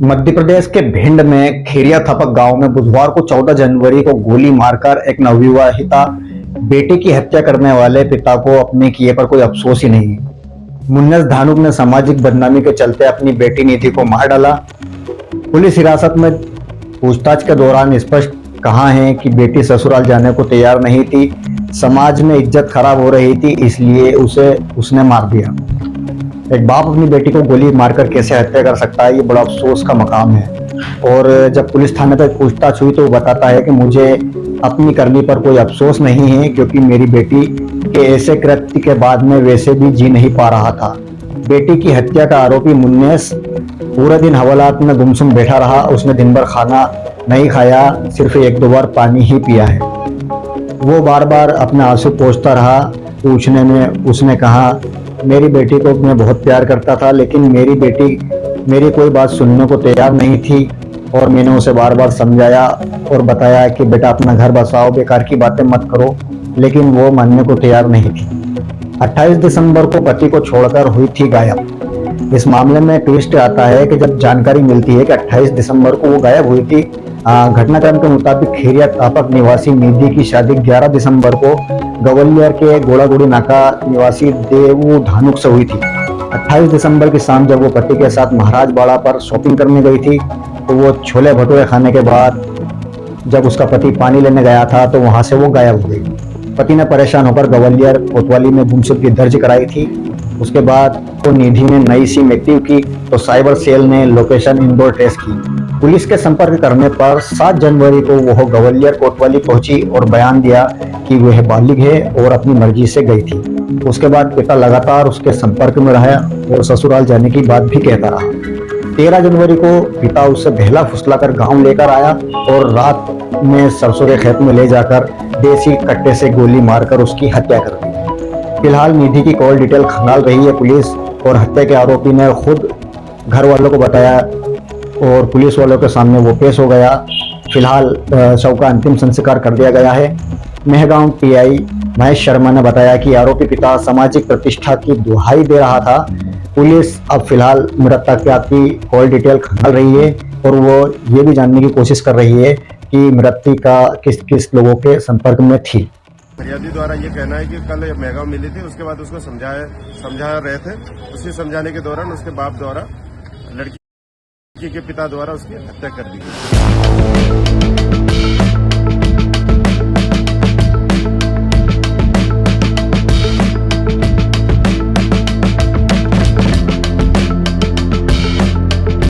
मध्य प्रदेश के भिंड में खेरिया थपक गांव में बुधवार को 14 जनवरी को गोली मारकर एक नवविवाहिता बेटी की हत्या करने वाले पिता को अपने किए पर कोई अफसोस ही नहीं। मुन्नस धानुक ने सामाजिक बदनामी के चलते अपनी बेटी निधि को मार डाला। पुलिस हिरासत में पूछताछ के दौरान स्पष्ट कहा है कि बेटी ससुराल जाने को तैयार नहीं थी, समाज में इज्जत खराब हो रही थी, इसलिए उसने मार दिया। एक बाप अपनी बेटी को गोली मारकर कैसे हत्या कर सकता है, ये बड़ा अफसोस का मकाम है। और जब पुलिस थाने पर पूछताछ हुई तो वो बताता है कि मुझे अपनी करनी पर कोई अफसोस नहीं है, क्योंकि मेरी बेटी के ऐसे कृत्य के बाद में वैसे भी जी नहीं पा रहा था। बेटी की हत्या का आरोपी मुन्नेस पूरे दिन हवालात में गुमसुम बैठा रहा। उसने दिन भर खाना नहीं खाया, सिर्फ 1-2 बार पानी ही पिया है। वो बार बार अपने आंसू पोंछता रहा। पूछने में उसने कहा, मेरी बेटी को मैं बहुत प्यार करता था, लेकिन मेरी बेटी मेरी कोई बात सुनने को तैयार नहीं थी और मैंने उसे बार बार समझाया और बताया कि बेटा अपना घर बसाओ, बेकार की बातें मत करो, लेकिन वो मानने को तैयार नहीं थी। 28 दिसंबर को पति को छोड़कर हुई थी गायब। इस मामले में ट्विस्ट आता है कि जब जानकारी मिलती है कि 28 दिसंबर को वो गायब हुई थी। घटनाक्रम के मुताबिक खेरिया तापक निवासी निधि की शादी 11 दिसंबर को गवलियर के गोड़ागुड़ी नाका निवासी देवू धानुक से हुई थी। 28 दिसंबर की शाम जब वो पति के साथ महाराजबाड़ा पर शॉपिंग करने गई थी तो वो छोले भटूरे खाने के बाद जब उसका पति पानी लेने गया था तो वहां से वो गायब हो गई। पति ने परेशान होकर गवलियर कोतवाली में गुमशुदगी दर्ज कराई थी। उसके बाद तो निधि ने नई सिम एक्टिव की तो साइबर सेल ने लोकेशन इंदौर ट्रेस की। पुलिस के संपर्क करने पर 7 जनवरी को वह गवलियर कोतवाली पहुंची और बयान दिया कि वह बालिग है और अपनी मर्जी से गई थी। उसके बाद पिता लगातार उसके संपर्क में रहा और ससुराल जाने की बात भी कहता रहा। 13 जनवरी को पिता उसे बहला फुसलाकर गांव लेकर आया और रात में सरसों के खेत में ले जाकर देसी कट्टे से गोली मारकर उसकी हत्या कर दी। फिलहाल निधि की कॉल डिटेल खंगाल रही है पुलिस और हत्या के आरोपी ने खुद घर वालों को बताया और पुलिस वालों के सामने वो पेश हो गया। फिलहाल शव का अंतिम संस्कार कर दिया गया है। मेहगांव पीआई महेश शर्मा ने बताया कि आरोपी पिता सामाजिक प्रतिष्ठा की दुहाई दे रहा था। पुलिस अब फिलहाल मृतक की कॉल डिटेल खंगाल रही है और वो ये भी जानने की कोशिश कर रही है कि मृतका किस किस लोगों के संपर्क में थी। फरियादी द्वारा ये कहना है कि कल मेहगांव मिली थी, उसके बाद उसको समझा रहे थे। उसी समझाने के दौरान उसके बाप द्वारा लड़की के पिता द्वारा उसकी हत्या कर दी गई।